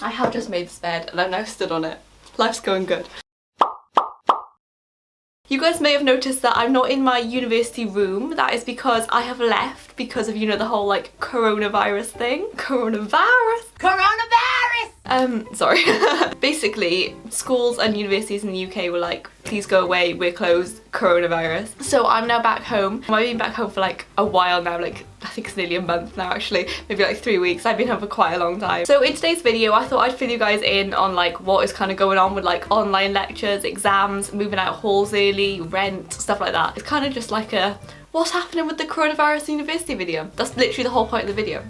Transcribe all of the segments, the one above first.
I have just made this bed and I've now stood on it. Life's going good. You guys may have noticed that I'm not in my university room. That is because I have left because of, you know, the whole like coronavirus thing. Coronavirus! Sorry. Basically, schools and universities in the UK were like, please go away, we're closed, coronavirus. So I'm now back home. I've been back home for like a while now, like I think it's nearly a month now actually, maybe like 3 weeks. I've been home for quite a long time. So in today's video, I thought I'd fill you guys in on like what is kind of going on with like online lectures, exams, moving out halls early, rent, stuff like that. It's kind of just like a what's happening with the coronavirus university video. That's literally the whole point of the video.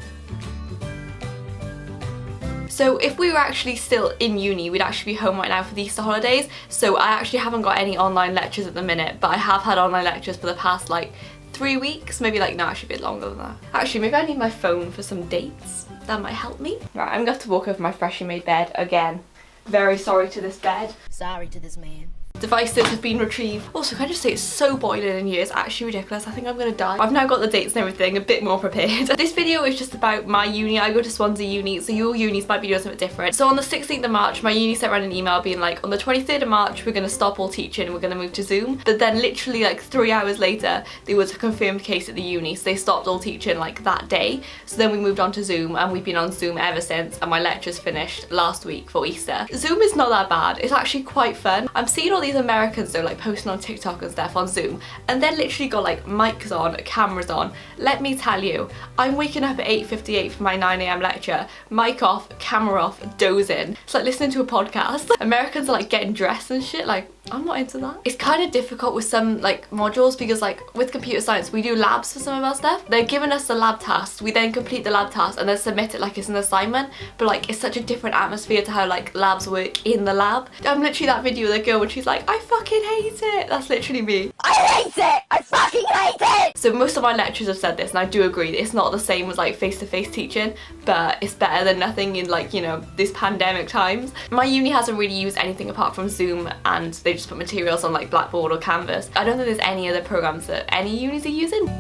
So if we were actually still in uni, we'd actually be home right now for the Easter holidays. So I actually haven't got any online lectures at the minute, but I have had online lectures for the past like 3 weeks, maybe like, no, actually a bit longer than that. Actually, maybe I need my phone for some dates. That might help me. Right, I'm gonna have to walk over my freshly made bed again. Very sorry to this bed. Sorry to this man. Devices have been retrieved. Also, can I just say it's so boiling in here, it's actually ridiculous. I think I'm gonna die. I've now got the dates and everything a bit more prepared. This video is just about my uni. I go to Swansea uni, so your unis might be doing something different. So on the 16th of March, my uni sent around an email being like, on the 23rd of March, we're gonna stop all teaching and we're gonna move to Zoom. But then literally like 3 hours later, there was a confirmed case at the uni, so they stopped all teaching like that day. So then we moved on to Zoom and we've been on Zoom ever since, and my lectures finished last week for Easter. Zoom is not that bad. It's actually quite fun. I'm seeing all these Americans though like posting on TikTok and stuff on Zoom, and they're literally got like mics on, cameras on. Let me tell you, I'm waking up at 8:58 for my 9 AM lecture, mic off, camera off, dozing. It's like listening to a podcast. Americans are like getting dressed and shit, like I'm not into that. It's kind of difficult with some like modules because like with computer science we do labs for some of our stuff. They're giving us the lab task, we then complete the lab task and then submit it like it's an assignment, but like it's such a different atmosphere to how like labs work in the lab. I'm literally that video of the girl when she's like, I fucking hate it. That's literally me. I hate it! I fucking hate it! So most of my lecturers have said this, and I do agree that it's not the same as like face-to-face teaching, but it's better than nothing in like, you know, these pandemic times. My uni hasn't really used anything apart from Zoom, and they just put materials on like Blackboard or Canvas. I don't think there's any other programs that any unis are using.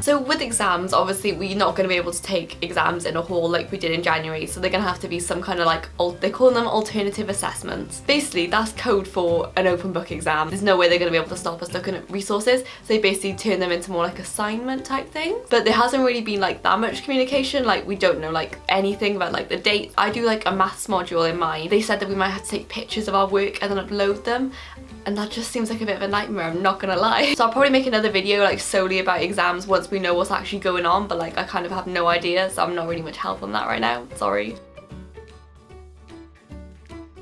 So with exams, obviously we're not going to be able to take exams in a hall like we did in January, so they're going to have to be some kind of like, they call them alternative assessments. Basically that's code for an open book exam. There's no way they're going to be able to stop us looking at resources, so they basically turn them into more like assignment type things. But there hasn't really been like that much communication, like we don't know like anything about like the dates. I do like a maths module in mine. They said that we might have to take pictures of our work and then upload them, and that just seems like a bit of a nightmare, I'm not gonna lie. So I'll probably make another video like solely about exams once we know what's actually going on, but like I kind of have no idea, so I'm not really much help on that right now, sorry.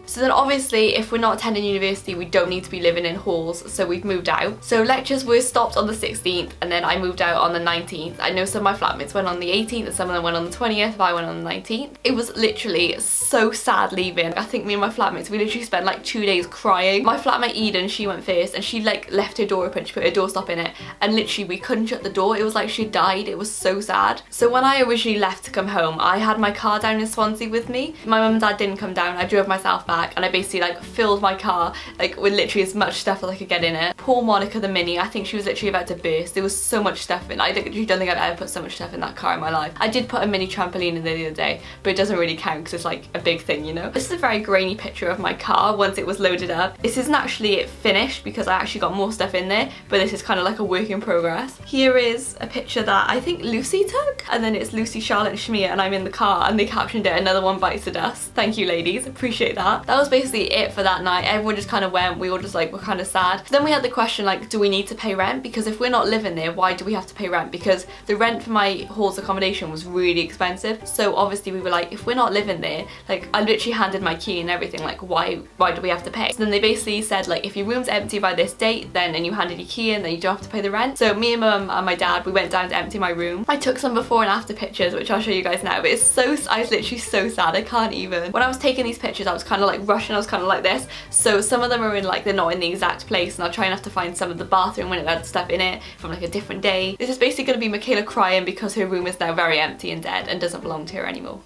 So then obviously if we're not attending university we don't need to be living in halls, so we've moved out. So lectures were stopped on the 16th and then I moved out on the 19th. I know some of my flatmates went on the 18th and some of them went on the 20th, but I went on the 19th. It was literally so sad leaving. I think me and my flatmates, we literally spent like 2 days crying. My flatmate Eden, she went first and she like left her door open, she put her doorstop in it, and literally we couldn't shut the door. It was like she died, it was so sad. So when I originally left to come home, I had my car down in Swansea with me. My mum and dad didn't come down, I drove myself back and I basically like filled my car like with literally as much stuff as I could get in it. Poor Monica the Mini, I think she was literally about to burst. There was so much stuff in. I literally don't think I've ever put so much stuff in that car in my life. I did put a mini trampoline in there the other day, but it doesn't really count because it's like a big thing, you know. This is a very grainy picture of my car once it was loaded up. This isn't actually it finished because I actually got more stuff in there, but this is kind of like a work in progress. Here is a picture that I think Lucy took, and then it's Lucy, Charlotte and Shmir and I'm in the car, and they captioned it, "Another one bites the dust." Thank you ladies, appreciate that. That was basically it for that night. Everyone just kind of went, we all just like were kind of sad. So then we had the question like, do we need to pay rent? Because if we're not living there, why do we have to pay rent? Because the rent for my hall's accommodation was really expensive, so obviously we were like, if we're not living there, like I literally handed my key and everything, like why do we have to pay? So then they basically said like, if your room's empty by this date, then and you handed your key in, then you don't have to pay the rent. So me and mum and my dad, we went down to empty my room. I took some before and after pictures, which I'll show you guys now, but it's so, I was literally so sad, I can't even. When I was taking these pictures I was kind of like rushing, I was kind of like this, so some of them are in like, they're not in the exact place, and I'll try and have to find some of the bathroom when it had stuff in it from like a different day. This is basically going to be Michaela crying because her room is now very empty and dead and doesn't belong to her anymore.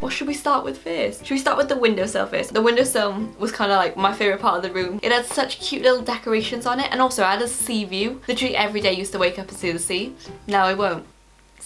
What should we start with first? Should we start with the windowsill first? The windowsill was kind of like my favourite part of the room. It had such cute little decorations on it, and also I had a sea view. Literally every day I used to wake up and see the sea. Now I won't.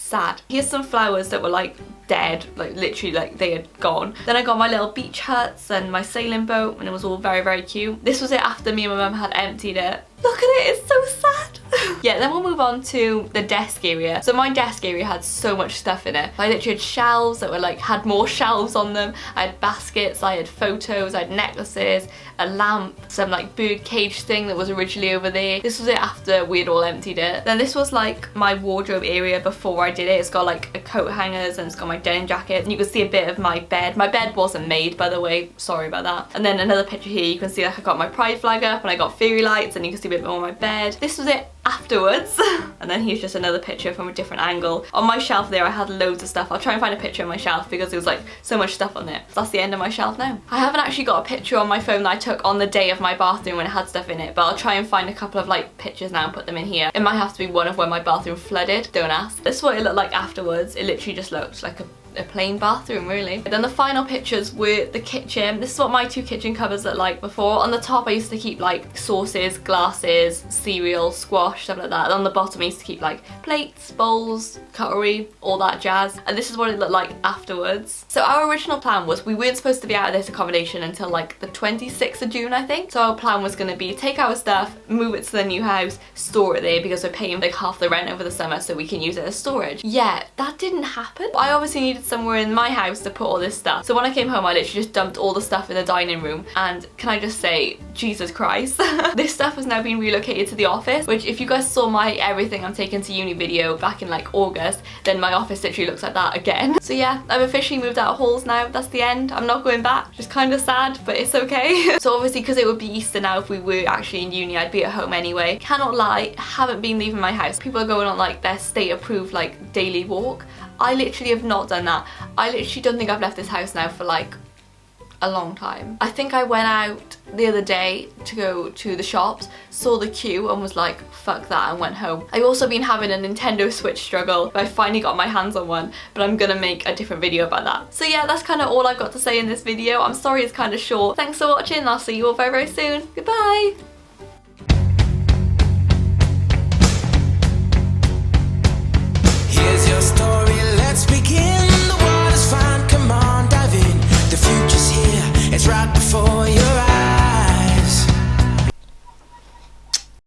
sad. Here's some flowers that were like dead, like literally like they had gone. Then I got my little beach huts and my sailing boat, and it was all very, very cute. This was it after me and my mum had emptied it. Look at it, it's so sad. Yeah, then we'll move on to the desk area. So my desk area had so much stuff in it. I literally had shelves that were like, had more shelves on them. I had baskets, I had photos, I had necklaces, a lamp, some like bird cage thing that was originally over there. This was it after we had all emptied it. Then this was like my wardrobe area before I did it. It's got like a coat hangers and it's got my denim jacket. And you can see a bit of my bed. My bed wasn't made, by the way, sorry about that. And then another picture here, you can see like I got my pride flag up and I got fairy lights, and you can see a bit more on my bed. This was it afterwards. And then here's just another picture from a different angle. On my shelf there I had loads of stuff. I'll try and find a picture of my shelf because there was like so much stuff on it. So that's the end of my shelf now. I haven't actually got a picture on my phone that I took on the day of my bathroom when it had stuff in it, but I'll try and find a couple of like pictures now and put them in here. It might have to be one of when my bathroom flooded, don't ask. This is what it looked like afterwards. It literally just looked like a plain bathroom, really. And then the final pictures were the kitchen. This is what my 2 kitchen cupboards looked like before. On the top I used to keep like sauces, glasses, cereal, squash, stuff like that. And on the bottom I used to keep like plates, bowls, cutlery, all that jazz. And this is what it looked like afterwards. So our original plan was we weren't supposed to be out of this accommodation until like the 26th of June, I think. So our plan was going to be take our stuff, move it to the new house, store it there because we're paying like half the rent over the summer so we can use it as storage. Yeah, that didn't happen. I obviously needed somewhere in my house to put all this stuff. So when I came home I literally just dumped all the stuff in the dining room, and can I just say, Jesus Christ. This stuff has now been relocated to the office, which if you guys saw my everything I'm taking to uni video back in like August, then my office literally looks like that again. So yeah, I've officially moved out of halls now. That's the end. I'm not going back. Just kind of sad, but it's okay. So obviously because it would be Easter now if we were actually in uni, I'd be at home anyway. Cannot lie, haven't been leaving my house. People are going on like their state approved like daily walk. I literally have not done that. I literally don't think I've left this house now for like a long time. I think I went out the other day to go to the shops, saw the queue and was like, fuck that, and went home. I've also been having a Nintendo Switch struggle, but I finally got my hands on one, but I'm gonna make a different video about that. So yeah, that's kind of all I've got to say in this video. I'm sorry it's kind of short. Thanks for watching, I'll see you all very, very soon. Goodbye!